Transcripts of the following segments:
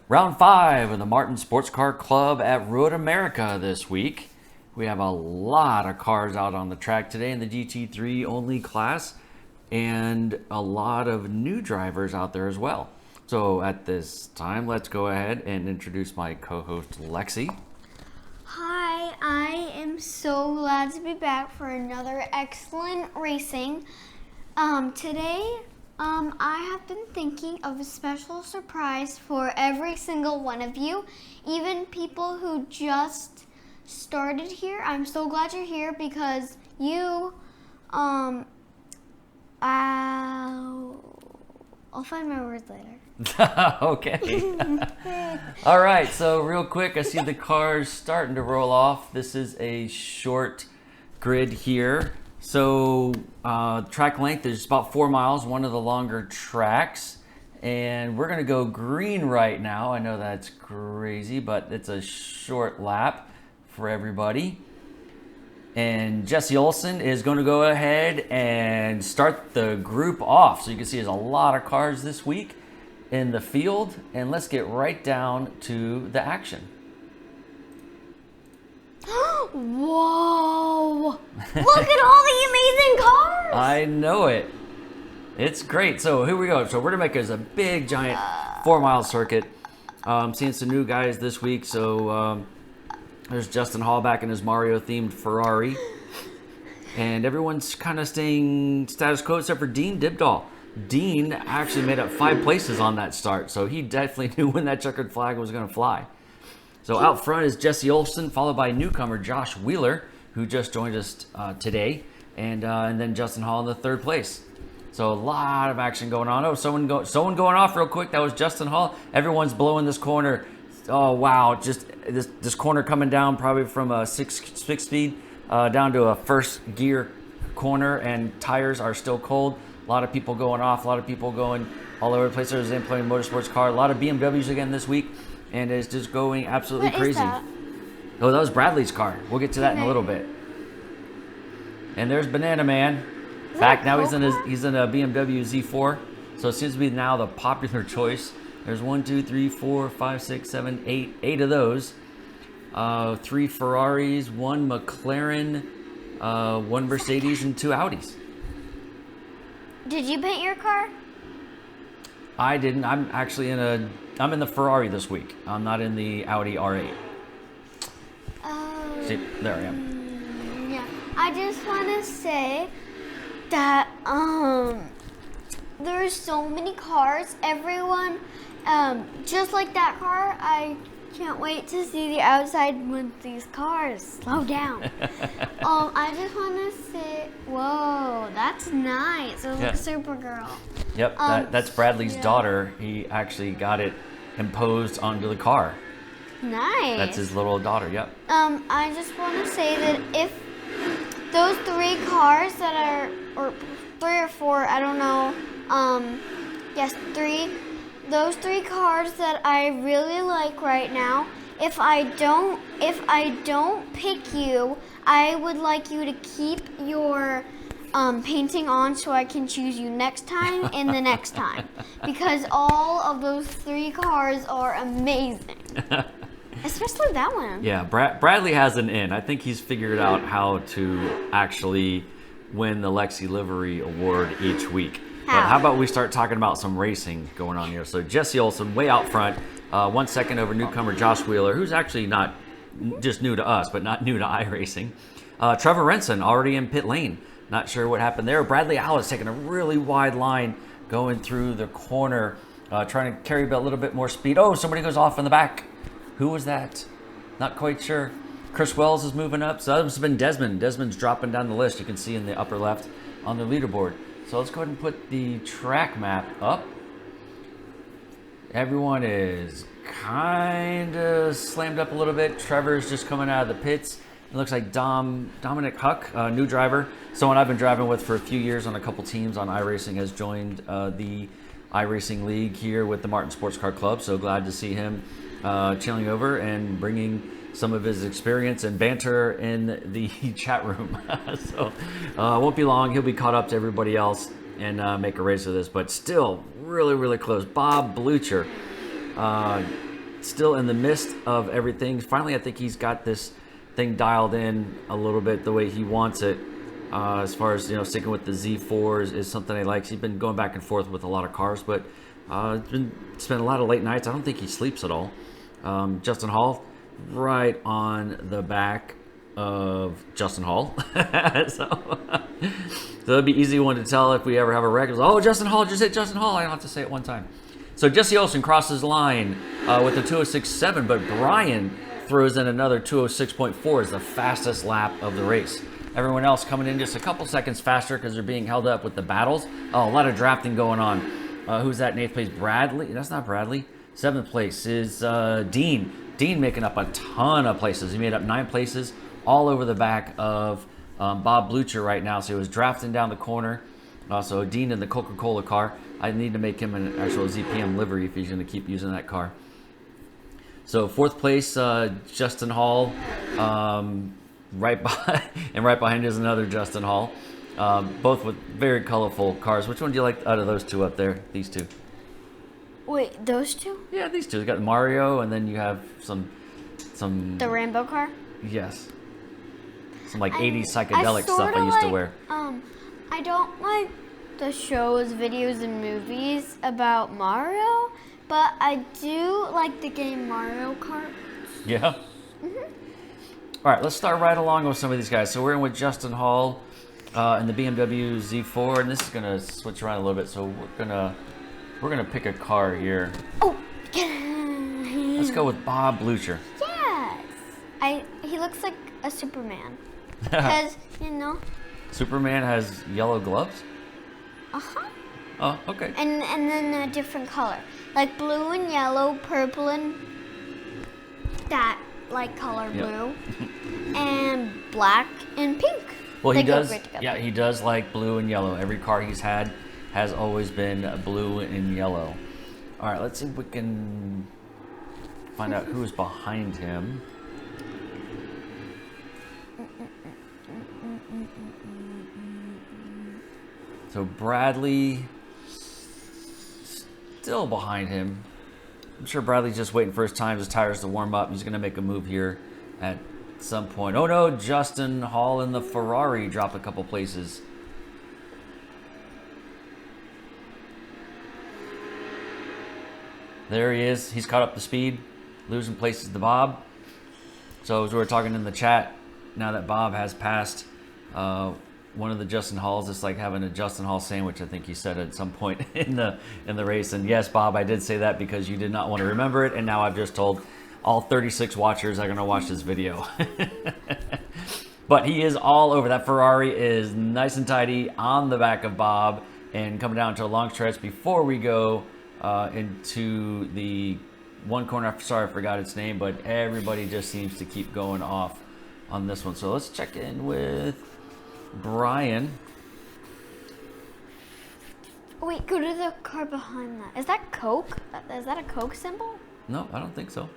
Round 5 of the Martin Sports Car Club at Road America this week. We have a lot of cars out on the track today in the GT3 only class, and a lot of new drivers out there as well. So at this time, let's go ahead and introduce my co-host Lexi. Hi, I am so glad to be back for another excellent racing. Today, I have been thinking of a special surprise for every single one of you, even people who just started here. I'm so glad you're here because you, I'll find my words later. Okay. All right, so real quick, I see the cars starting to roll off. This is a short grid here. So track length is about 4 miles, one of the longer tracks. And we're going to go green right now. I know that's crazy, but it's a short lap for everybody. And Jesse Olson is going to go ahead and start the group off. So you can see there's a lot of cars this week in the field. And let's get right down to the action. Whoa! Look at all the amazing cars! I know it. It's great. So here we go. So Road America is a big, giant 4-mile circuit. Seeing some new guys this week. So there's Justin Hall back in his Mario-themed Ferrari. And everyone's kind of staying status quo except for Dean Dibdahl. Dean actually made up 5 places on that start. So he definitely knew when that checkered flag was going to fly. So out front is Jesse Olson, followed by newcomer Josh Wheeler, who just joined us today, and then Justin Hall in the 3rd place. So a lot of action going on. Oh, someone going off real quick. That was Justin Hall. Everyone's blowing this corner. Oh wow! Just this corner coming down probably from a 6 speed down to a 1st gear corner, and tires are still cold. A lot of people going off. A lot of people going all over the place. There's an Implement Motorsports car. A lot of BMWs again this week. And it's just going absolutely crazy. That? Oh, that was Bradley's car. We'll get to that in a little bit. And there's Banana Man. Back now he's in a BMW Z4. So it seems to be now the popular choice. There's 1, 2, 3, 4, 5, 6, 7, 8. 8 of those. 3 Ferraris, 1 McLaren, 1 Mercedes, and 2 Audis. Did you paint your car? I didn't. I'm actually I'm in the Ferrari this week. I'm not in the Audi R8. See, there I am. Yeah. I just want to say that there's so many cars. Everyone, just like that car, I can't wait to see the outside with these cars. Slow down. I just want to say, whoa, that's nice. It looks like Supergirl. Yep, that's Bradley's daughter. He actually got it imposed onto the car. Nice. That's his little daughter, yep. I just want to say that if those 3 cars that are, or 3 or 4, I don't know, yes, 3, those 3 cars that I really like right now, if I don't pick you, I would like you to keep your painting on so I can choose you next time and the next time, because all of those 3 cars are amazing. Especially that one. Yeah, Bradley has an in. I think he's figured out how to actually win the Lexi Livery Award each week. But how about we start talking about some racing going on here? So Jesse Olson way out front, 1 second over newcomer Josh Wheeler, who's actually not just new to us, but not new to iRacing. Trevor Renson already in pit lane. Not sure what happened there. Bradley Alice taking a really wide line going through the corner, trying to carry a little bit more speed. Oh, somebody goes off in the back. Who was that? Not quite sure. Chris Wells is moving up. So that must have been Desmond. Desmond's dropping down the list. You can see in the upper left on the leaderboard. So let's go ahead and put the track map up. Everyone is kind of slammed up a little bit. Trevor's just coming out of the pits. It looks like Dominic Huck, new driver, someone I've been driving with for a few years on a couple teams on iRacing, has joined the iRacing League here with the Martin Sports Car Club. So glad to see him chilling over and bringing some of his experience and banter in the chat room. So won't be long. He'll be caught up to everybody else and make a race of this, but still really, really close. Bob Blucher still in the midst of everything. Finally, I think he's got this thing dialed in a little bit the way he wants it. As far as, sticking with the Z4 is something he likes. He's been going back and forth with a lot of cars, but been spent a lot of late nights. I don't think he sleeps at all. Justin Hall, right on the back of Justin Hall. So it'd be easy one to tell if we ever have a wreck. Oh, Justin Hall just hit Justin Hall. I don't have to say it one time. So Jesse Olsen crosses the line with a 206.7, but Brian throws in another 206.4 as the fastest lap of the race. Everyone else coming in just a couple seconds faster because they're being held up with the battles. Oh, a lot of drafting going on. Who's that in 8th place? Bradley? That's not Bradley. 7th place is Dean. Dean making up a ton of places. He made up 9 places all over the back of Bob Blucher right now. So he was drafting down the corner. So Dean in the Coca-Cola car. I need to make him an actual ZPM livery if he's going to keep using that car. So 4th place, Justin Hall. Right behind is another Justin Hall. Both with very colorful cars. Which one do you like out of those two up there? These two. Wait, those two? Yeah, these two. You got Mario, and then you have some. The Rambo car. Yes. Some 80s psychedelic stuff I used to wear. I don't like the shows, videos, and movies about Mario, but I do like the game Mario Kart. Yeah. All right, let's start right along with some of these guys. So we're in with Justin Hall in the BMW Z4, and this is gonna switch around a little bit. So we're gonna pick a car here. Oh, let's go with Bob Blucher. Yes, he looks like a Superman because Superman has yellow gloves. Oh, okay. And then a different color, like blue and yellow, purple and that. Like color blue and black and pink. Well, he does. Yeah, he does like blue and yellow. Every car he's had has always been blue and yellow. All right, let's see if we can find out who's behind him. So Bradley still behind him. I'm sure Bradley's just waiting for his tires to warm up. He's going to make a move here at some point. Oh no, Justin Hall in the Ferrari dropped a couple places. There he is. He's caught up to speed, losing places to Bob. So as we were talking in the chat, now that Bob has passed one of the Justin Halls, it's like having a Justin Hall sandwich, I think he said at some point in the race. And yes, Bob, I did say that because you did not want to remember it, and now I've just told all 36 watchers are going to watch this video. But he is all over. That Ferrari is nice and tidy on the back of Bob, and coming down to a long stretch before we go into the one corner. Sorry, I forgot its name, but everybody just seems to keep going off on this one. So let's check in with Brian. Wait, go to the car behind that. Is that Coke? Is that a Coke symbol? No, I don't think so.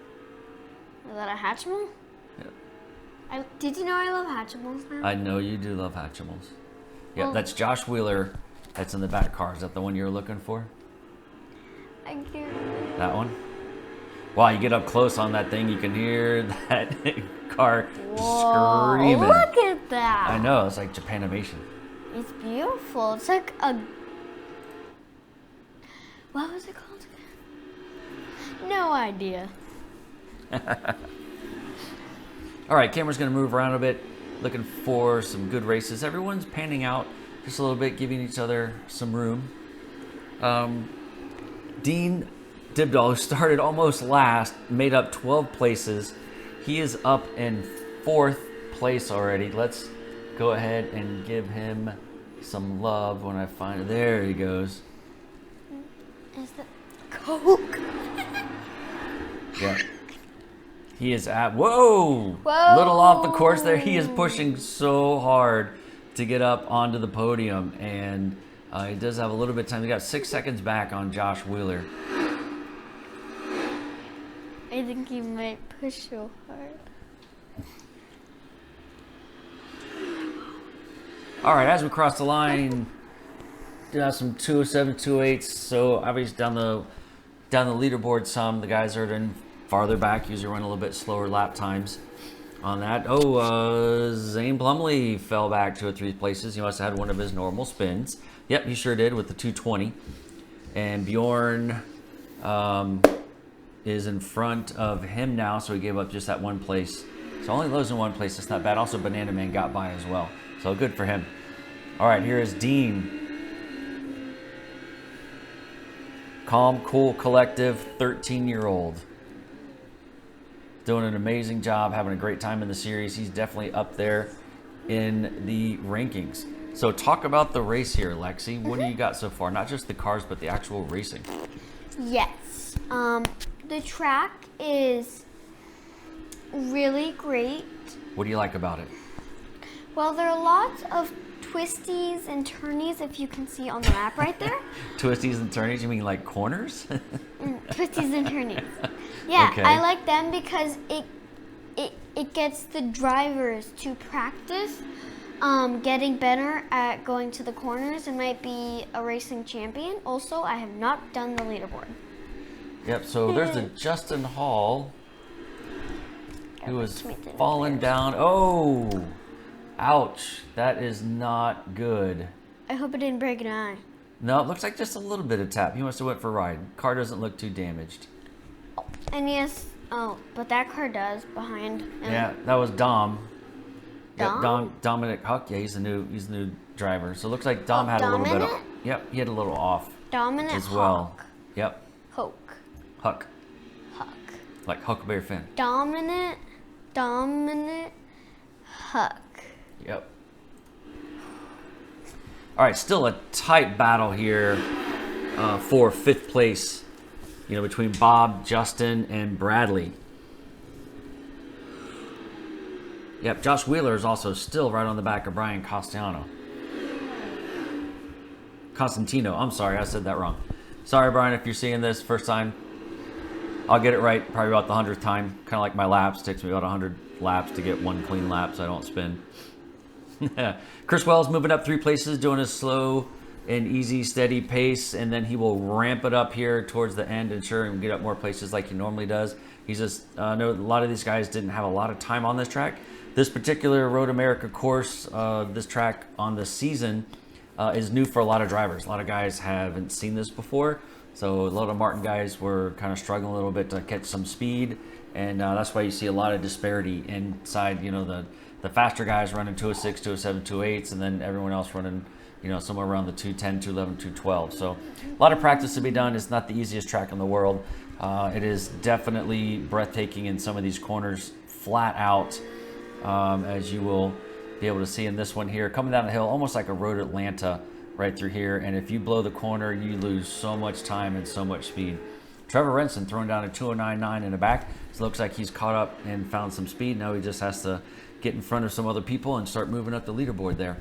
Is that a Hatchimal? Yeah. Did you know I love Hatchimals now? I know you do love Hatchimals. Yeah, Well, that's Josh Wheeler. That's in the back car. Is that the one you're looking for? I can't. That one? Wow, you get up close on that thing, you can hear that car Whoa, screaming. look at that. I know, it's like Japanimation. It's beautiful. It's like a... What was it called again? No idea. All right, camera's going to move around a bit, looking for some good races. Everyone's panning out just a little bit, giving each other some room. Dean Dibdahl, who started almost last, made up 12 places. He is up in 4th place already. Let's go ahead and give him some love when I find it. There he goes. Is that Coke? Yeah. He is at, whoa! Whoa! Little off the course there. He is pushing so hard to get up onto the podium, and he does have a little bit of time. He got 6 seconds back on Josh Wheeler. I think he might push so hard. All right, as we cross the line, some 207, 208s. So obviously down the leaderboard some. The guys are in farther back, usually run a little bit slower lap times on that. Oh, Zane Plumley fell back 2 or 3 places. He must have had one of his normal spins. Yep, he sure did with the 220. And Bjorn is in front of him now, so he gave up just that 1 place. So only losing 1 place, that's not bad. Also, Banana Man got by as well, so good for him. All right, here is Dean. Calm, cool, collective, 13-year-old. Doing an amazing job, having a great time in the series. He's definitely up there in the rankings. So talk about the race here, Lexi. What do you got so far? Not just the cars, but the actual racing. Yes. The track is really great. What do you like about it? Well, there are lots of twisties and turnies, if you can see on the map right there. Twisties and turnies? You mean like corners? Twisties and turnies. Yeah, Okay. I like them because it gets the drivers to practice getting better at going to the corners and might be a racing champion. Also, I have not done the leaderboard. Yep, so there's the Justin Hall who has fallen down. Oh, ouch. That is not good. I hope it didn't break an eye. No, it looks like just a little bit of tap. He must have went for a ride. Car doesn't look too damaged. And yes, but that car does behind him. Yeah, that was Dom. Dom? Yep, Dominic Huck. Yeah, he's the new driver. So it looks like Dom had a little bit of. Dominic? Yep, he had a little off Dominant as well. Yep, Hoke. Huck, Huck. like Huckleberry Finn. Dominant Huck. Yep. All right, still a tight battle here for 5th place. You know, between Bob, Justin, and Bradley. Yep, Josh Wheeler is also still right on the back of Brian Costantino. I'm sorry, I said that wrong. Sorry, Brian, if you're seeing this first time. I'll get it right probably about the 100th time. Kind of like my laps. Takes me about 100 laps to get 1 clean lap so I don't spin. Chris Wells moving up 3 places, doing a slow and easy, steady pace, and then he will ramp it up here towards the end and sure and get up more places like he normally does. He's just, I know a lot of these guys didn't have a lot of time on this track. This particular Road America course, this track on the season is new for a lot of drivers. A lot of guys haven't seen this before. So a lot of Martin guys were kind of struggling a little bit to catch some speed. And that's why you see a lot of disparity inside, you know, the faster guys running 206, 207, 208s, and then everyone else running, you know, somewhere around the 210, 211, 212. So a lot of practice to be done. It's not the easiest track in the world. It is definitely breathtaking in some of these corners, flat out, as you will be able to see in this one here. Coming down the hill, almost like a Road Atlanta right through here. And if you blow the corner, you lose so much time and so much speed. Trevor Renson throwing down a 209.9 in the back. So it looks like he's caught up and found some speed. Now he just has to get in front of some other people and start moving up the leaderboard there.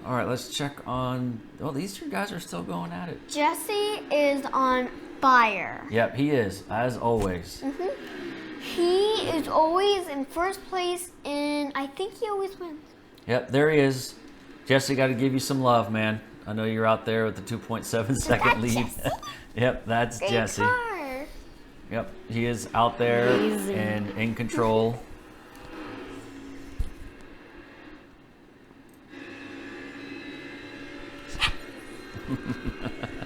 All right, let's check on... Oh, these 2 guys are still going at it. Jesse is on fire. Yep, he is, as always. He is always in first place, and I think he always wins. Yep, there he is. Jesse, got to give you some love, man. I know you're out there with the 2.7 second lead. Jesse? Yep, that's Great Jesse. car. Yep, he is out there Amazing. and in control.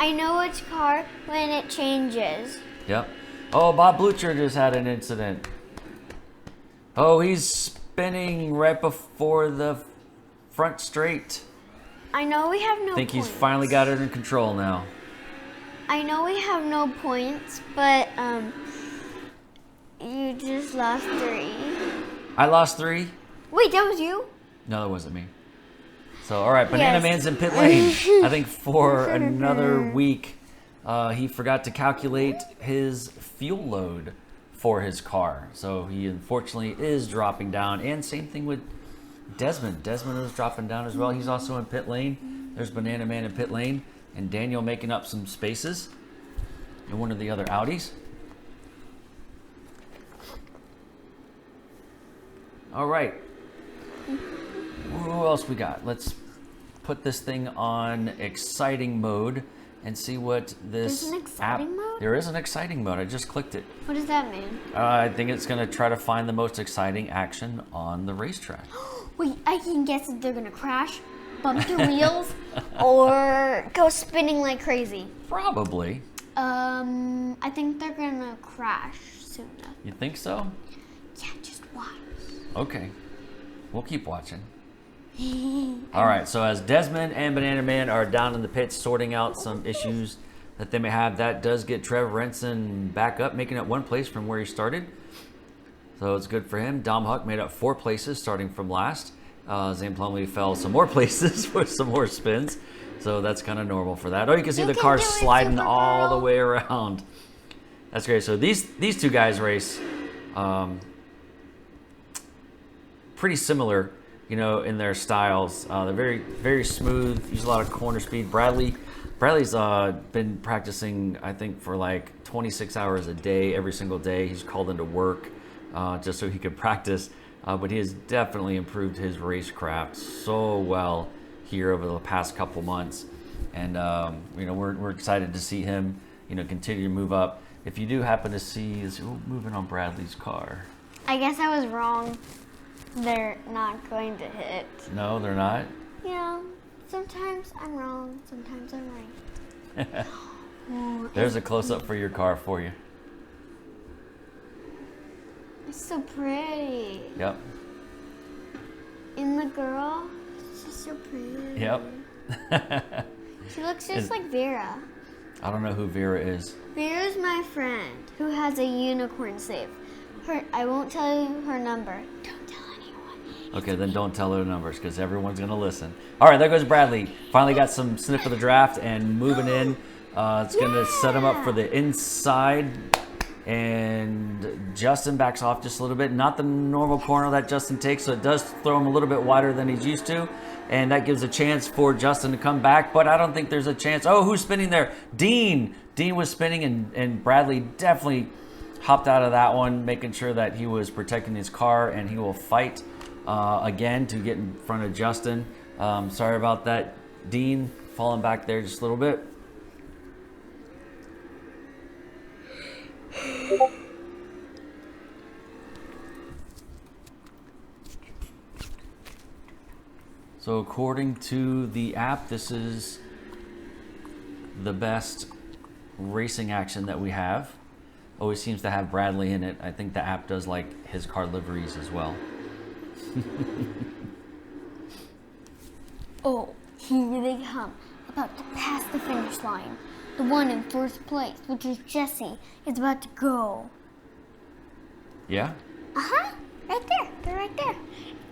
I know which car when it changes. Yep. Oh, Bob Blucher just had an incident. Oh, he's spinning right before the front straight. I know we have no I think points. he's finally got it in control now. I know we have no points, but you just lost 3. I lost 3. Wait, that was you? No, that wasn't me. So, all right, Banana Yes. Man's in pit lane. I think for another week, he forgot to calculate his fuel load for his car. So he unfortunately is dropping down. And same thing with Desmond. Desmond is dropping down as well. He's also in pit lane. There's Banana Man in pit lane. And Daniel making up some spaces in one of the other Audis. All right. Who else we got? Let's put this thing on exciting mode and see what this There's an exciting app. mode? There is an exciting mode. I just clicked it. What does that mean? I think it's going to try to find the most exciting action on the racetrack. Wait, I can guess if they're gonna crash, bump their wheels, or go spinning like crazy. Probably. I think they're gonna crash soon enough. You think so? Yeah, just watch. Okay. We'll keep watching. All right, so as Desmond and Banana Man are down in the pits sorting out some issues that they may have, that does get Trevor Renson back up, making it one place from where he started. So it's good for him. Dom Huck made up 4 places starting from last. Zane Plumley fell some more places for some more spins. So that's kind of normal for that. Oh, you can see the cars sliding all the way around. That's great. So these 2 guys race pretty similar, you know, in their styles. They're very, very smooth, use a lot of corner speed. Bradley's been practicing, I think, for like 26 hours a day, every single day. He's called into work just so he could practice. But he has definitely improved his racecraft so well here over the past couple months. And, you know, we're excited to see him, you know, continue to move up. If you do happen to see, moving on Bradley's car. I guess I was wrong. They're not going to hit. No, they're not? Yeah, sometimes I'm wrong, sometimes I'm right. There's a close-up for your car for you. It's so pretty. Yep. And the girl, she's so pretty. Yep. She looks just like Vera. I don't know who Vera is. Vera's my friend who has a unicorn save. I won't tell you her number. Don't tell anyone. Okay, then don't tell her the numbers because everyone's going to listen. All right, there goes Bradley. Finally got some sniff of the draft and moving in. It's going to set him up for the inside. And Justin backs off just a little bit. Not the normal corner that Justin takes, so it does throw him a little bit wider than he's used to. And that gives a chance for Justin to come back, but I don't think there's a chance. Oh, who's spinning there? Dean. Dean was spinning, and Bradley definitely hopped out of that one, making sure that he was protecting his car, and he will fight again to get in front of Justin. Sorry about that, Dean, falling back there just a little bit. So according to the app, this is the best racing action that we have. Always seems to have Bradley in it. I think the app does like his car liveries as well. Oh, here they come. About to pass the finish line. The one in first place, which is Jesse, is about to go. Yeah? Uh-huh. Right there. They're right there.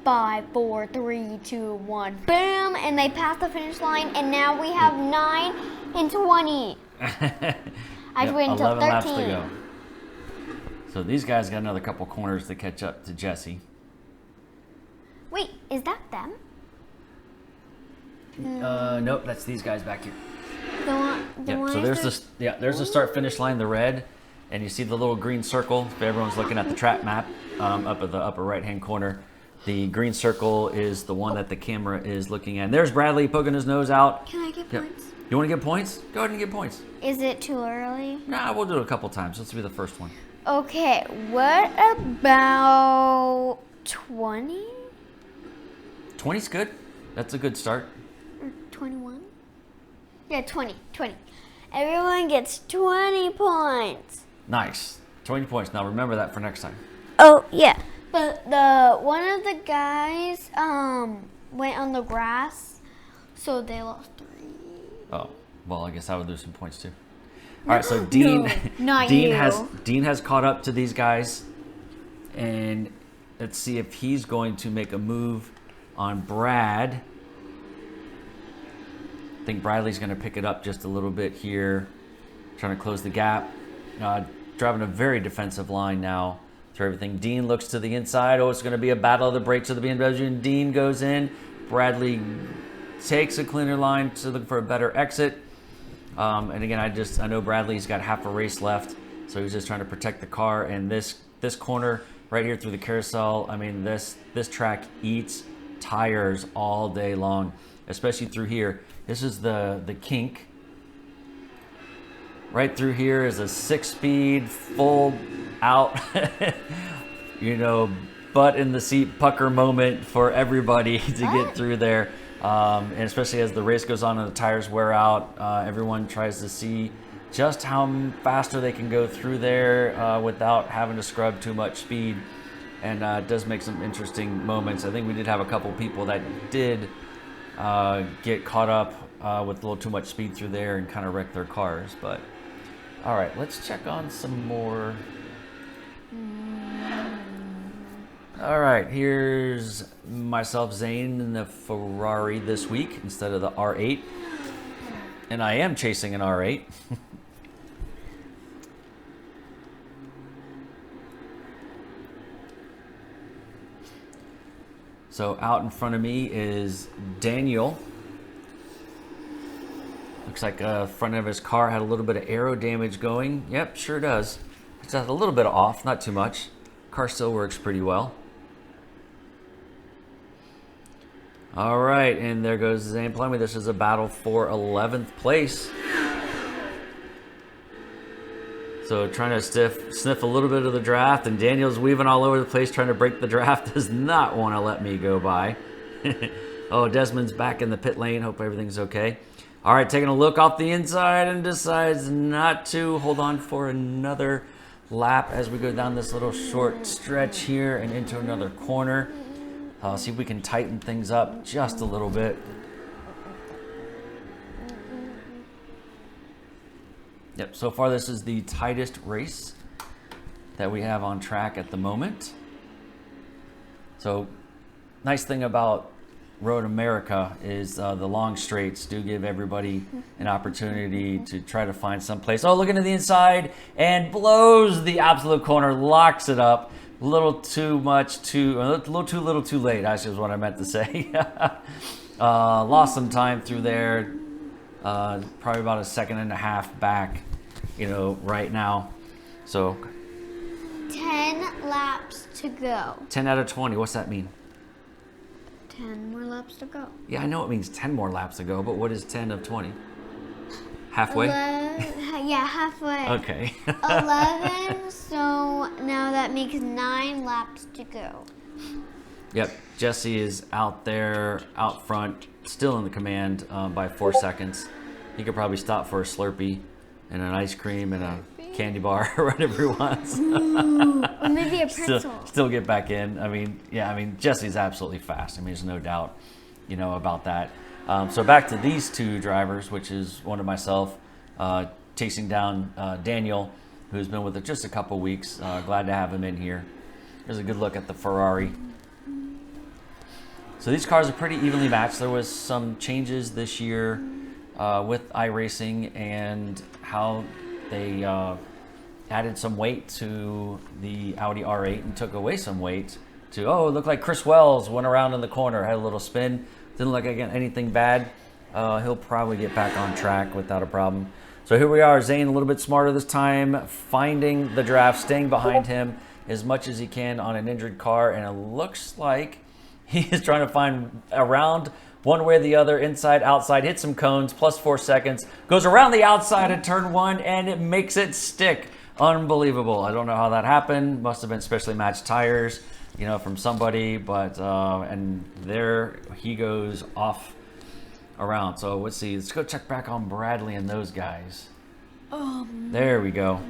5, 4, 3, 2, 1. Boom! And they passed the finish line, and now we have 9 and 20. I have to wait until 11 laps to 13. go. So these guys got another couple corners to catch up to Jesse. Wait, is that them? Nope, that's these guys back here. The one So there's the start finish line, the red, and you see the little green circle. If everyone's looking at the track map up at the upper right hand corner, the green circle is the one that the camera is looking at. And there's Bradley poking his nose out. Can I get points? You want to get points? Go ahead and get points. Is it too early? Nah, we'll do it a couple times. Let's be the first one. Okay, what about 20? 20's good. That's a good start. Or 21? Yeah, 20. Everyone gets 20 points. Nice. 20 points. Now remember that for next time. Oh, yeah. But one of the guys went on the grass, so they lost 3. Oh, well, I guess I would lose some points too. All right, so Dean, not Dean you. has caught up to these guys, and let's see if he's going to make a move on Brad. I think Bradley's going to pick it up just a little bit here, trying to close the gap. Driving a very defensive line now through everything. Dean looks to the inside. Oh, it's going to be a battle of the brakes of the BMW, and Dean goes in. Bradley takes a cleaner line to look for a better exit. And again, I know Bradley's got half a race left, so he's just trying to protect the car. And this corner right here through the carousel, I mean, this track eats tires all day long, especially through here. This is the kink, right through here is a 6-speed, full out, you know, butt in the seat pucker moment for everybody to get through there. And especially as the race goes on and the tires wear out, everyone tries to see just how faster they can go through there without having to scrub too much speed. And it does make some interesting moments. I think we did have a couple people that did get caught up with a little too much speed through there and kind of wreck their cars. But all right, let's check on some more. All right, here's myself, Zane, in the Ferrari this week instead of the R8. And I am chasing an R8. So out in front of me is Daniel. Looks like the front of his car had a little bit of aero damage going. Yep, sure does. It's a little bit off, not too much. Car still works pretty well. All right, and there goes Zane Plummy. This is a battle for 11th place. So trying to sniff a little bit of the draft, and Daniel's weaving all over the place trying to break the draft. Does not want to let me go by. Oh, Desmond's back in the pit lane. Hope everything's okay. All right, taking a look off the inside and decides not to hold on for another lap as we go down this little short stretch here and into another corner. See if we can tighten things up just a little bit. Yep, so far this is the tightest race that we have on track at the moment. So, nice thing about Road America is the long straights do give everybody an opportunity to try to find some place. Oh, looking to the inside and blows the absolute corner, locks it up. A little too little too late, actually is what I meant to say. Lost some time through there. Probably about a second and a half back, you know, right now. So 10 laps to go. 10 out of 20. What's that mean? 10 more laps to go. Yeah, I know it means 10 more laps to go, but what is 10 of 20? Halfway? Yeah, halfway. Okay. 11, so now that makes 9 laps to go. Yep, Jesse is out there, out front, still in the command by 4 seconds. He could probably stop for a Slurpee and an ice cream and a candy bar or whatever he wants. Ooh, or maybe a pretzel. Still get back in. I mean, Jesse's absolutely fast. I mean, there's no doubt, you know, about that. So back to these two drivers, which is one of myself chasing down Daniel, who's been with us just a couple weeks. Glad to have him in here. Here's a good look at the Ferrari. So these cars are pretty evenly matched. There was some changes this year with iRacing and how they added some weight to the Audi R8 and took away some weight to, oh, it looked like Chris Wells went around in the corner, had a little spin. Didn't look like anything bad. He'll probably get back on track without a problem. So here we are, Zane a little bit smarter this time, finding the draft, staying behind him as much as he can on an injured car, and it looks like he is trying to find around one way or the other, inside, outside, hit some cones, plus 4 seconds, goes around the outside at turn 1, and it makes it stick. Unbelievable. I don't know how that happened. Must have been specially matched tires, you know, from somebody, but, and there he goes off around. So let's see, let's go check back on Bradley and those guys. There we go.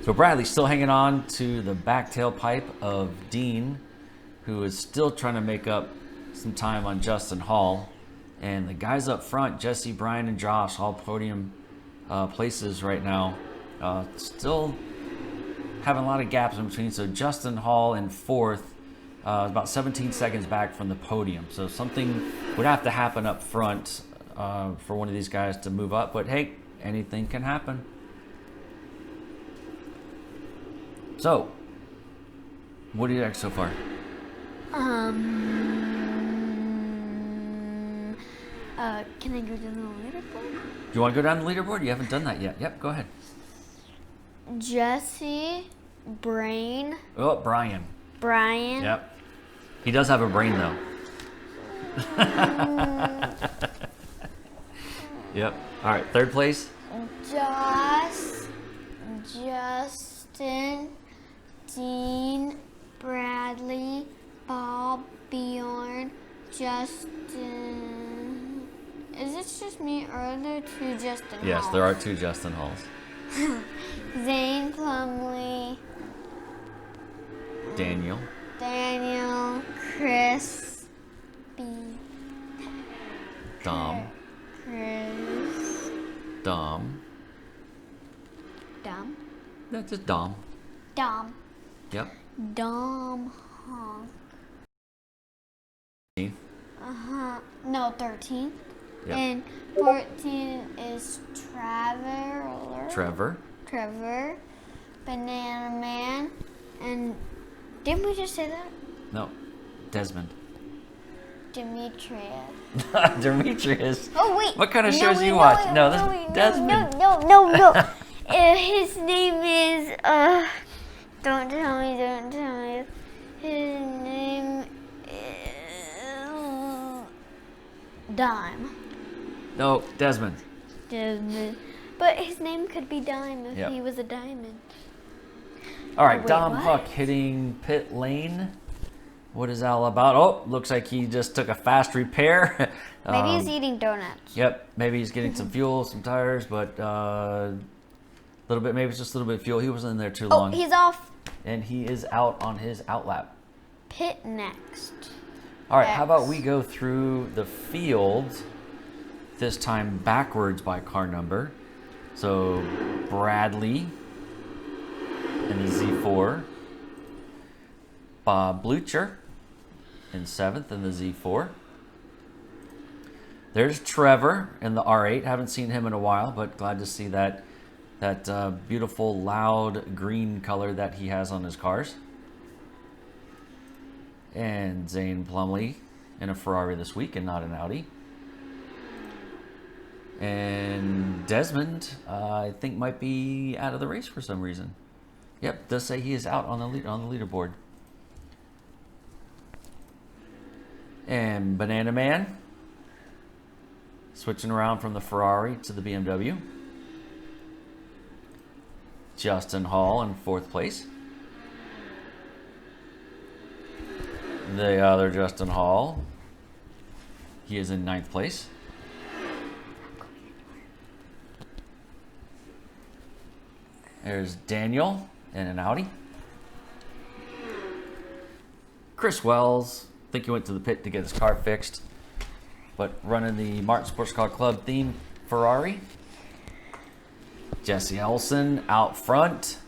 So Bradley's still hanging on to the back tailpipe of Dean, who is still trying to make up some time on Justin Hall. And the guys up front, Jesse, Brian, and Josh, all podium places right now. Still having a lot of gaps in between. So Justin Hall in 4th, about 17 seconds back from the podium. So something would have to happen up front for one of these guys to move up. But hey, anything can happen. So, what do you like so far? Can I go down the leaderboard? Do you want to go down the leaderboard? You haven't done that yet. Yep, go ahead. Jesse, Brain. Oh, Brian. Brian. Yep. He does have a brain, though. Yep. All right, 3rd place? Justin, Dean, Bradley, Bob, Bjorn, Justin. Is it just me, or are there two Justin Halls? Yes, there are two Justin Halls. Zane Plumley, Daniel, Chris, Dom, Dom, That's just Dom. Yep. Dom Honk. No, 13. Yep. And 14 is Trevor, Banana Man, and didn't we just say that? No, Desmond. Demetrius. Demetrius. Oh wait. What kind of shows do you watch? No, this is Desmond. No. His name is Don't tell me. His name is Dime. No, Desmond. But his name could be Dime if Yep. he was a diamond. All right, wait, Dom what? Huck hitting pit lane. What is that all about? Oh, looks like he just took a fast repair. Maybe he's eating donuts. Yep, maybe he's getting some fuel, some tires, but little bit, maybe it's just a little bit of fuel. He wasn't in there too long. Oh, he's off And he is out on his outlap. pit next. All right, how about we go through the field, this time backwards by car number. So Bradley in the Z4. Bob Blucher in 7th in the Z4. There's Trevor in the R8. Haven't seen him in a while, but glad to see that beautiful, loud green color that he has on his cars. And Zane Plumley in a Ferrari this week and not an Audi. And Desmond, I think, might be out of the race for some reason. Yep, does say he is out on the leaderboard. And Banana Man switching around from the Ferrari to the BMW. Justin Hall in 4th place. The other Justin Hall, he is in 9th place. There's Daniel in an Audi. Chris Wells, I think he went to the pit to get his car fixed, but running the Martin Sports Car Club theme Ferrari. Jesse Elson out front.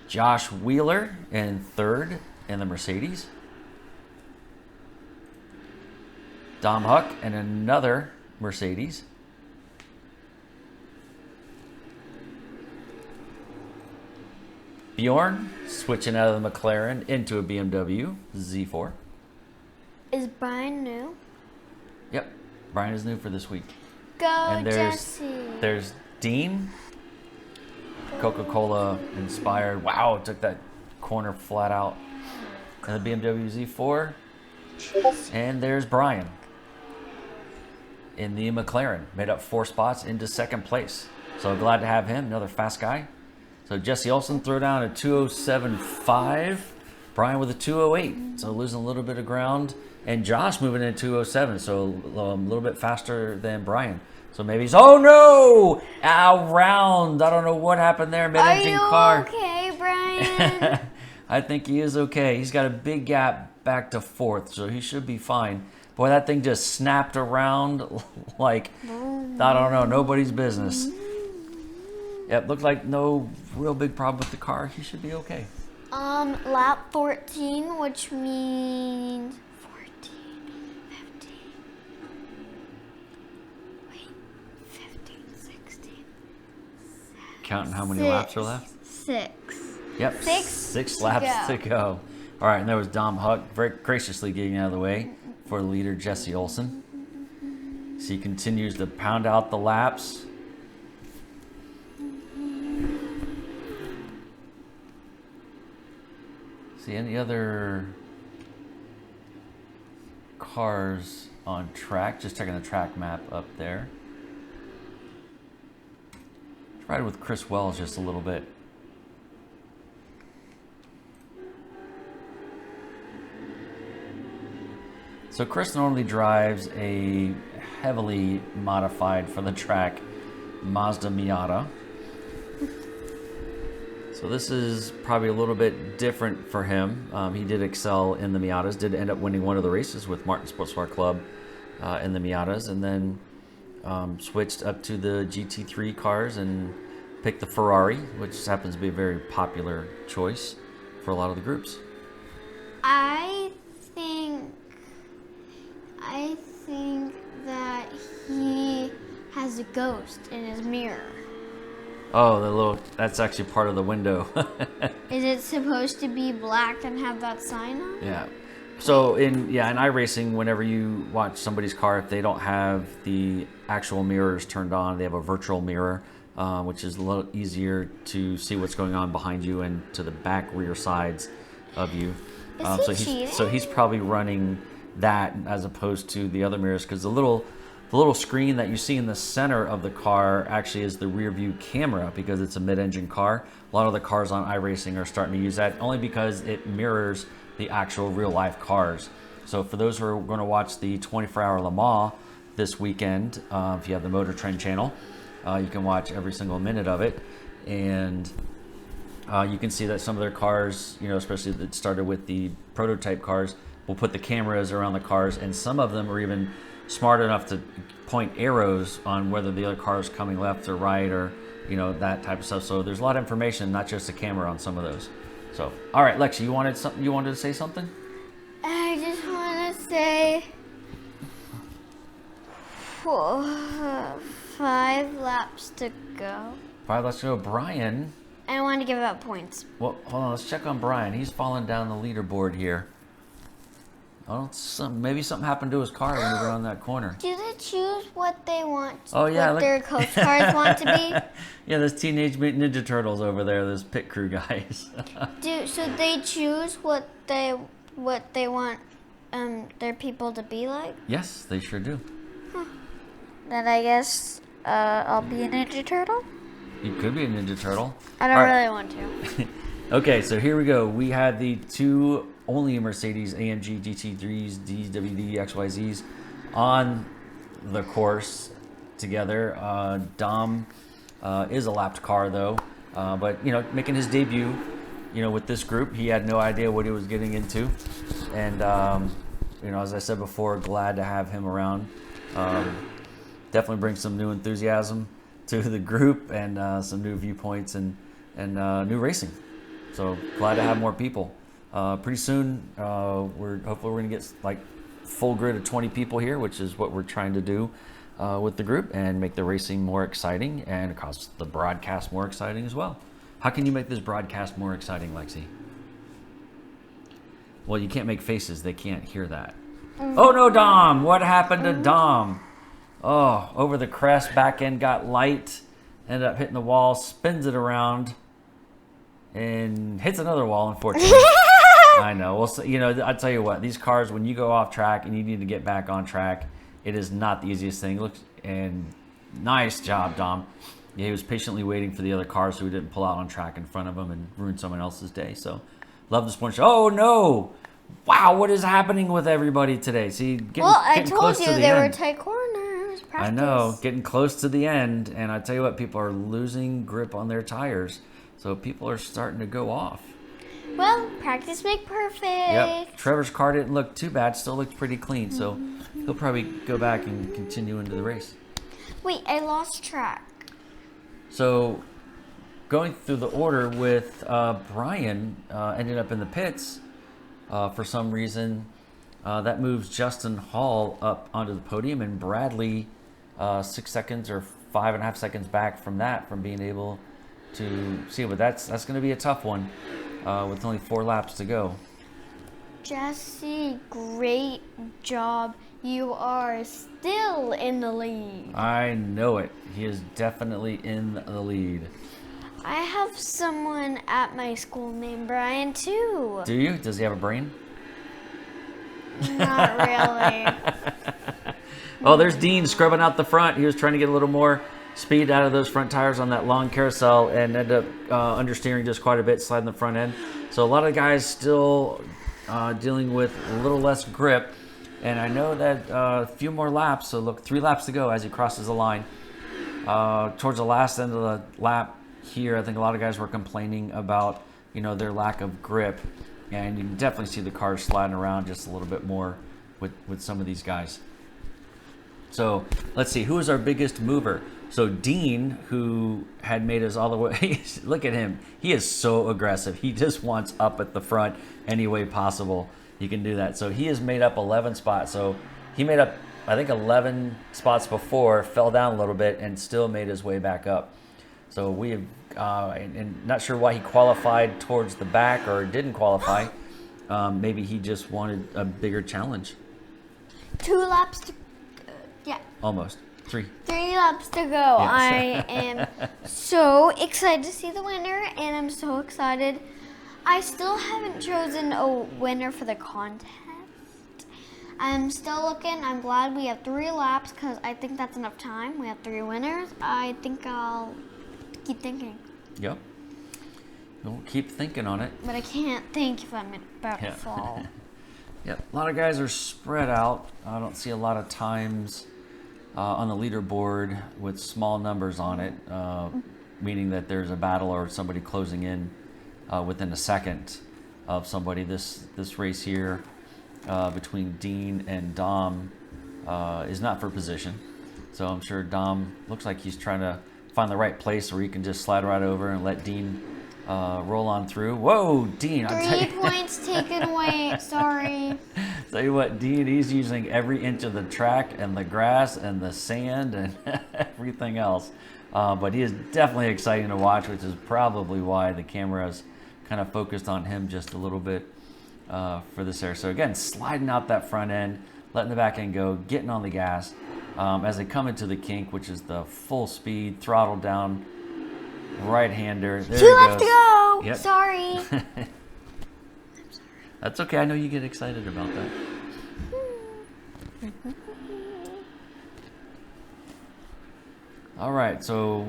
Josh Wheeler in 3rd in the Mercedes. Dom Huck in another Mercedes. Bjorn switching out of the McLaren into a BMW Z4. Is Brian new? Yep, Brian is new for this week. Go, And Jesse. there's Dean, Coca-Cola inspired. Wow, took that corner flat out. And the BMW Z4. And there's Brian in the McLaren. Made up 4 spots into 2nd place. So glad to have him, another fast guy. So Jesse Olsen throw down a 207.5. Brian with a 208. So losing a little bit of ground. And Josh moving in 207. So a little bit faster than Brian. So maybe he's, oh no! Around. I don't know what happened there. Mid-engine car. Are you okay, Brian? I think he is okay. He's got a big gap back to 4th, so he should be fine. Boy, that thing just snapped around like, I don't know, nobody's business. Yep, looked like no real big problem with the car. He should be okay. Lap 14, which means 14, 15. Wait, 15, 16. Counting how many laps are left? 6. Yep, 6 six laps to go. All right, and there was Dom Huck very graciously getting out of the way for leader Jesse Olsen. So he continues to pound out the laps. See any other cars on track. Just checking the track map up there. Tried with Chris Wells just a little bit. So Chris normally drives a heavily modified for the track Mazda Miata. So this is probably a little bit different for him. He did excel in the Miatas, did end up winning one of the races with Martin Sports Car Club in the Miatas, and then switched up to the GT3 cars and picked the Ferrari, which happens to be a very popular choice for a lot of the groups. I think that he has a ghost in his mirror. Oh, that's actually part of the window. Is it supposed to be black and have that sign on? Yeah. So in iRacing, whenever you watch somebody's car, if they don't have the actual mirrors turned on, they have a virtual mirror, which is a little easier to see what's going on behind you and to the back rear sides of you. So he's probably running that as opposed to the other mirrors, because the little screen that you see in the center of the car actually is the rear view camera, because it's a mid-engine car. A lot of the cars on iRacing are starting to use that only because it mirrors the actual real life cars. So for those who are going to watch the 24-hour Le Mans this weekend, if you have the Motor Trend channel, you can watch every single minute of it, and you can see that some of their cars, especially that started with the prototype cars, will put the cameras around the cars, and some of them are even smart enough to point arrows on whether the other car is coming left or right, or that type of stuff. So there's a lot of information, not just a camera on some of those. So, all right, Lexi, you wanted to say something? I just want to say 5 laps to go. 5 laps to go. Brian. I want to give out points. Well, hold on. Let's check on Brian. He's falling down the leaderboard here. Oh, maybe something happened to his car when we were on that corner. Do they choose what they want? Oh yeah, what their coach cars want to be? Yeah, there's Teenage Mutant Ninja Turtles over there. Those pit crew guys. So they choose what they want their people to be like? Yes, they sure do. Huh. Then I guess I'll be a Ninja Turtle? You could be a Ninja Turtle. I don't really want to. Okay, so here we go. We had the two only Mercedes AMG GT3s, DWD, XYZs on the course together. Dom is a lapped car though, but making his debut, with this group, he had no idea what he was getting into, and as I said before, glad to have him around. Definitely brings some new enthusiasm to the group and some new viewpoints and new racing. So glad to have more people. Pretty soon, hopefully we're gonna get like full grid of 20 people here, which is what we're trying to do with the group, and make the racing more exciting and cause the broadcast more exciting as well. How can you make this broadcast more exciting, Lexi? Well, you can't make faces; they can't hear that. Oh no, Dom! What happened to Dom? Oh, over the crest, back end got light, ended up hitting the wall, spins it around, and hits another wall, unfortunately. I know. Well, I'll tell you what, these cars, when you go off track and you need to get back on track, it is not the easiest thing. Look, and nice job, Dom. Yeah, he was patiently waiting for the other cars so he didn't pull out on track in front of him and ruin someone else's day. So, love this one. Oh, no. Wow, what is happening with everybody today? See, getting I told close you to the there end. were tight corners. Practice. I know, getting close to the end, and I tell you what, people are losing grip on their tires, so people are starting to go off. Well, practice make perfect. Yep, Trevor's car didn't look too bad, still looked pretty clean, so he'll probably go back and continue into the race. Wait, I lost track. So, going through the order with Brian ended up in the pits for some reason. That moves Justin Hall up onto the podium, and Bradley 6 seconds or 5.5 seconds back from that, from being able to see it. But that's going to be a tough one with only 4 laps to go. Jesse, great job. You are still in the lead. I know it. He is definitely in the lead. I have someone at my school named Brian too. Do you? Does he have a brain? Not really. Oh, there's Dean scrubbing out the front. He was trying to get a little more speed out of those front tires on that long carousel and ended up understeering just quite a bit, sliding the front end. So a lot of guys still dealing with a little less grip. And I know that a few more laps, so look, 3 laps to go as he crosses the line. Towards the last end of the lap here, I think a lot of guys were complaining about, their lack of grip. And you can definitely see the cars sliding around just a little bit more with some of these guys. So let's see, who is our biggest mover? So Dean, who had made us all the way, look at him. He is so aggressive. He just wants up at the front any way possible. He can do that. So he has made up 11 spots. So he made up, I think, 11 spots before, fell down a little bit, and still made his way back up. So we have, and not sure why he qualified towards the back or didn't qualify. Maybe he just wanted a bigger challenge. 2 laps to yeah. Almost. 3. 3 laps to go. Yes. I am so excited to see the winner, and I'm so excited. I still haven't chosen a winner for the contest. I'm still looking. I'm glad we have 3 laps because I think that's enough time. We have 3 winners. I think I'll keep thinking. Yep. Don't keep thinking on it. But I can't think if I'm about to fall. Yep. A lot of guys are spread out. I don't see a lot of times on the leaderboard with small numbers on it, meaning that there's a battle or somebody closing in within a second of somebody. This race here between Dean and Dom is not for position. So I'm sure Dom looks like he's trying to find the right place where he can just slide right over and let Dean roll on through. Whoa, Dean. 3 points taken away. Sorry. Tell you what, Dean, he's using every inch of the track and the grass and the sand and everything else. But he is definitely exciting to watch, which is probably why the camera's kind of focused on him just a little bit for this air. So again, sliding out that front end, letting the back end go, getting on the gas. As they come into the kink, which is the full speed, throttle down, right-hander. There 2 laps to go. Yep. Sorry. I'm sorry. That's okay. I know you get excited about that. All right, so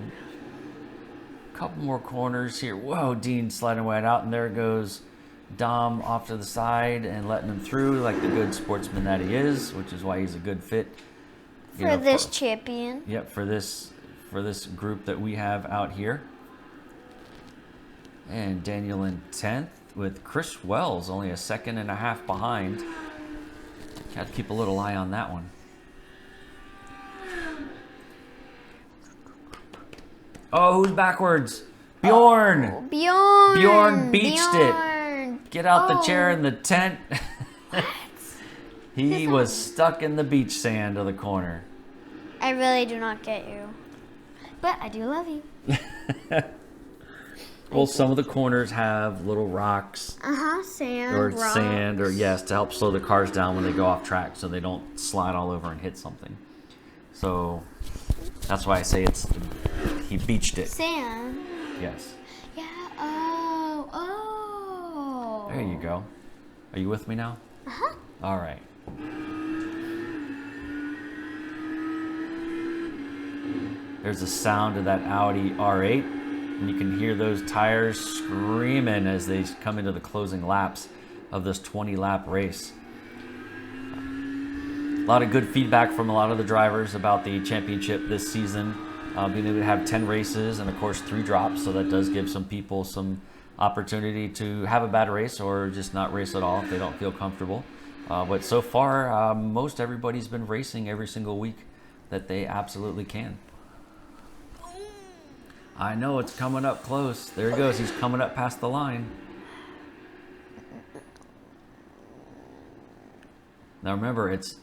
a couple more corners here. Whoa, Dean sliding right out, and there goes Dom off to the side and letting him through like the good sportsman that he is, which is why he's a good fit. For this champion. Yep, for this group that we have out here. And Daniel in 10th with Chris Wells only a 2.5 seconds behind. Got to keep a little eye on that one. Oh, who's backwards? Bjorn! Oh, Bjorn! Bjorn beached it. Get out the chair in the tent. He was stuck in the beach sand of the corner. I really do not get you. But I do love you. Well, some of the corners have little rocks. Sand, or rocks. sand, or yes, to help slow the cars down when they go off track so they don't slide all over and hit something. So that's why I say he beached it. Sand. Yes. Yeah. Oh. There you go. Are you with me now? All right. There's the sound of that Audi R8, and you can hear those tires screaming as they come into the closing laps of this 20-lap race. A lot of good feedback from a lot of the drivers about the championship this season, being able to have 10 races and, of course, 3 drops, so that does give some people some opportunity to have a bad race or just not race at all if they don't feel comfortable. But so far, most everybody's been racing every single week that they absolutely can. I know it's coming up close. There he goes. He's coming up past the line. Now remember, it's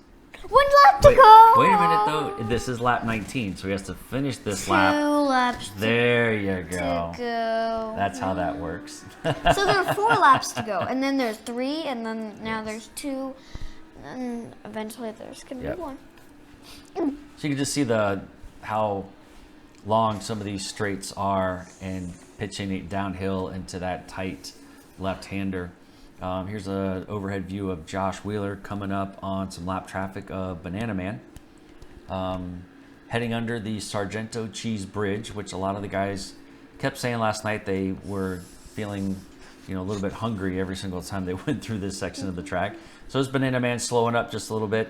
1 lap to go. Wait a minute, though. This is lap 19, so he has to finish this 2 lap. laps There you to go. go. That's how that works. So there are 4 laps to go, and then there's 3, and then now there's 2, and eventually there's gonna be 1. So you can just see how long some of these straights are and pitching it downhill into that tight left-hander. Here's an overhead view of Josh Wheeler coming up on some lap traffic of Banana Man. Heading under the Sargento Cheese Bridge, which a lot of the guys kept saying last night they were feeling, a little bit hungry every single time they went through this section of the track. So this Banana Man slowing up just a little bit,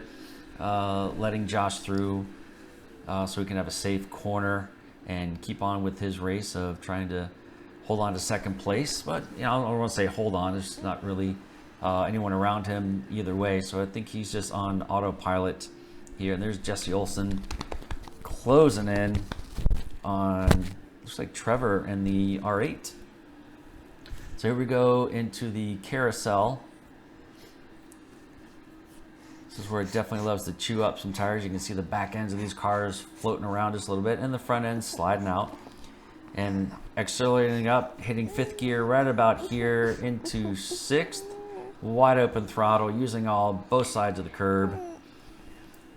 letting Josh through so he can have a safe corner and keep on with his race of trying to hold on to second place. But I don't want to say hold on. There's not really anyone around him either way. So I think he's just on autopilot here. And there's Jesse Olsen closing in on, looks like Trevor and the R8. So here we go into the carousel. This is where it definitely loves to chew up some tires. You can see the back ends of these cars floating around just a little bit and the front end sliding out. And accelerating up, hitting 5th gear right about here into 6th. Wide open throttle, using both sides of the curb.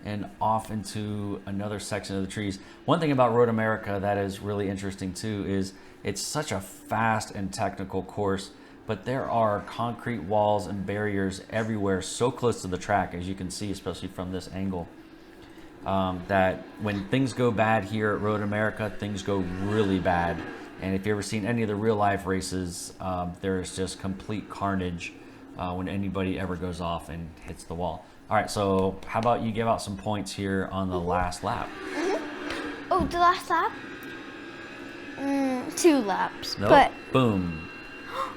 And off into another section of the trees. One thing about Road America that is really interesting too is it's such a fast and technical course, but there are concrete walls and barriers everywhere so close to the track, as you can see, especially from this angle, that when things go bad here at Road America, things go really bad. And if you've ever seen any of the real life races, there is just complete carnage when anybody ever goes off and hits the wall. All right, so how about you give out some points here on the last lap? Oh, the last lap? 2 laps. Nope. But Boom.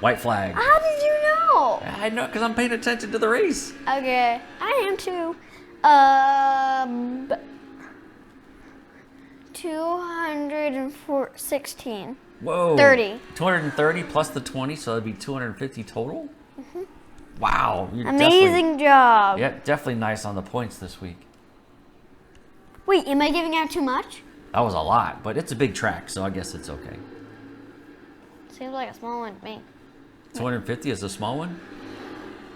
White flag. how did you know? I know, because I'm paying attention to the race. Okay, I am too. 216. Whoa. 30. 230 plus the 20, so that'd be 250 total? Wow. You're Amazing job. Yeah, definitely nice on the points this week. Wait, am I giving out too much? That was a lot, but it's a big track, so I guess it's okay. Seems like a small one to me. 250 is a small one?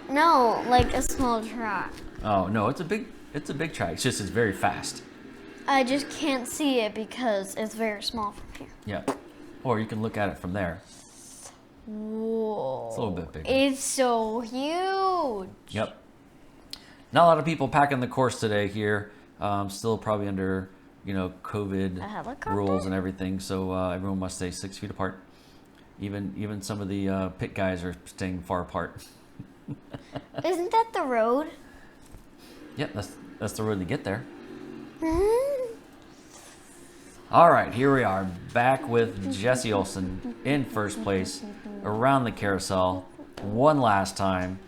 No, like a small track. Oh, no, it's a big track. It's just it's very fast. I just can't see it because it's very small from here. Yeah. Or you can look at it from there. Whoa. It's a little bit bigger. It's so huge. Yep. Not a lot of people packing the course today here. Still probably under, COVID rules and everything. So everyone must stay 6 feet apart. Even some of the pit guys are staying far apart. Isn't that the road? Yep, that's the road to get there. All right, here we are, back with Jesse Olsen in first place around the carousel one last time,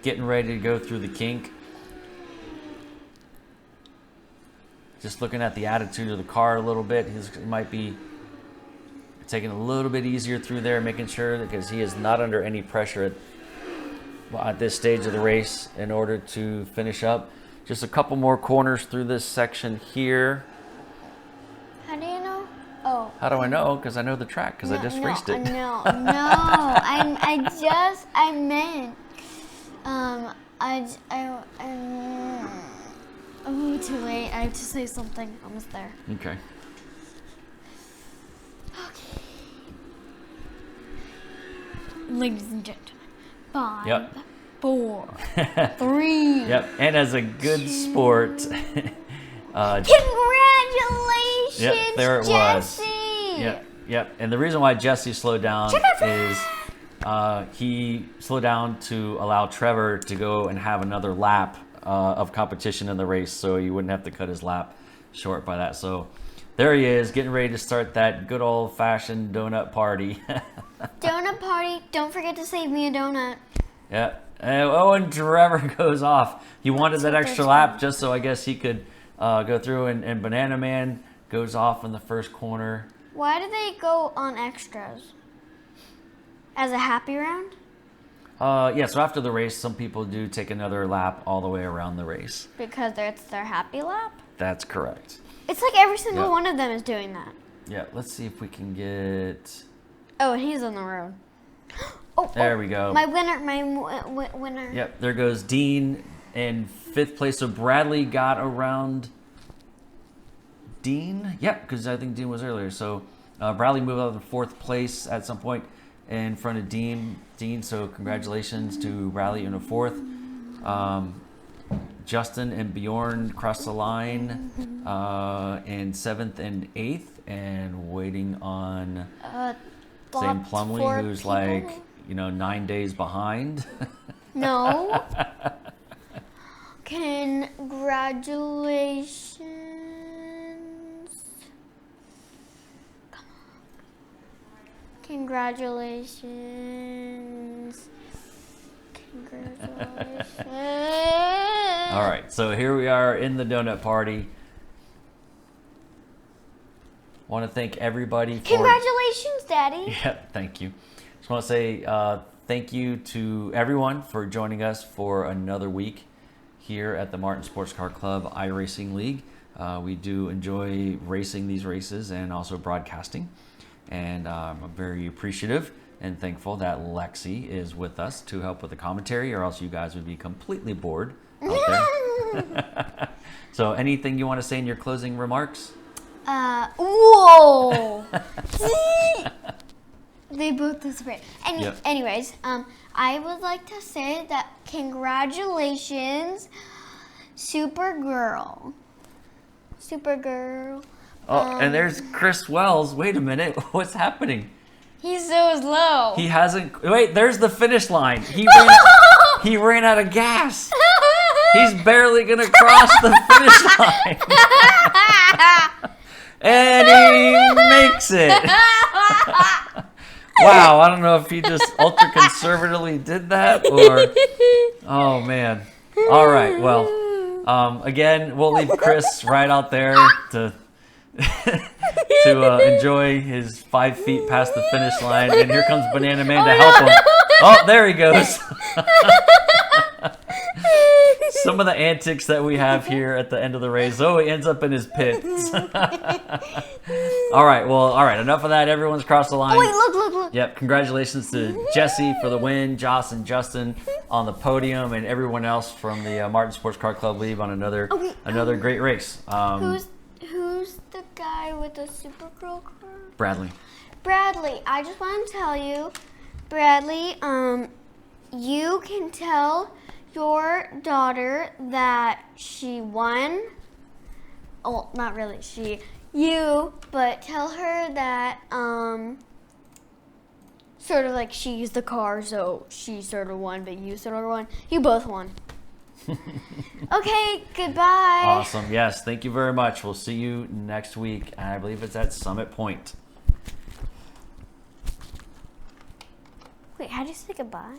getting ready to go through the kink. Just looking at the attitude of the car a little bit, he might be taking a little bit easier through there, making sure, because he is not under any pressure at this stage of the race in order to finish up. Just a couple more corners through this section here. How do you know? Oh. How do I know? Because I know the track, because I just raced it. No, I meant, oh, too late. I have to say something. Almost there. Okay. Okay. Ladies and gentlemen, 5, Yep. 4, 3. Yep, and as a good sport. Congratulations, Yep, there it Jesse. was. Yep. And the reason why Jesse slowed down is he slowed down to allow Trevor to go and have another lap of competition in the race, so he wouldn't have to cut his lap short by that. So there he is, getting ready to start that good old-fashioned donut party. Donut party. Don't forget to save me a donut. Yep. And Trevor goes off. He wanted that extra lap just so I guess he could go through, and Banana Man goes off in the first corner. Why do they go on extras? As a happy round? Yeah, so after the race, some people do take another lap all the way around the race. Because it's their happy lap? That's correct. It's like every single one of them is doing that. Yeah, let's see if we can get... Oh, and he's on the road. There we go. My winner. Yep, there goes Dean in 5th place. So Bradley got around Dean. Yep, because I think Dean was earlier. So Bradley moved up to 4th place at some point. in front of Dean. So congratulations to Riley in a fourth. Justin and Bjorn crossed the line in 7th and 8th, and waiting on Sam Plumley, who's people. like, 9 days behind. No. Congratulations. Come on. Congratulations. All right, so here we are in the donut party. Want to thank everybody for... Congratulations, Daddy. Yeah, thank you. Just want to say thank you to everyone for joining us for another week here at the Martin Sports Car Club iRacing League. We do enjoy racing these races and also broadcasting. And I'm very appreciative and thankful that Lexi is with us to help with the commentary, or else you guys would be completely bored out there. So anything you want to say in your closing remarks? Whoa! They both disagree. Yep. Anyways, I would like to say that congratulations, Supergirl. Oh, and there's Chris Wells. Wait a minute. What's happening? He's so slow. He hasn't... Wait, there's the finish line. He ran out of gas. He's barely going to cross the finish line. And he makes it. Wow, I don't know if he just ultra conservatively did that or... Oh, man. All right, well, again, we'll leave Chris right out there to enjoy his 5 feet past the finish line. And here comes Banana Man to help him. Oh, there he goes. Some of the antics that we have here at the end of the race. Zoe ends up in his pits. All right, enough of that. Everyone's crossed the line. Oh, wait, look. Yep, congratulations to Jesse for the win, Joss and Justin on the podium, and everyone else from the Martin Sports Car Club League on another great race. Who's the guy with the Supergirl car? Bradley. I just want to tell you, Bradley, you can tell your daughter that she won. Oh, not really but tell her that sort of like she used the car, so she sort of won, but you sort of won. You both won. Okay, goodbye. Awesome. Yes, thank you very much. We'll see you next week. I believe it's at Summit Point. Wait, how do you say goodbye?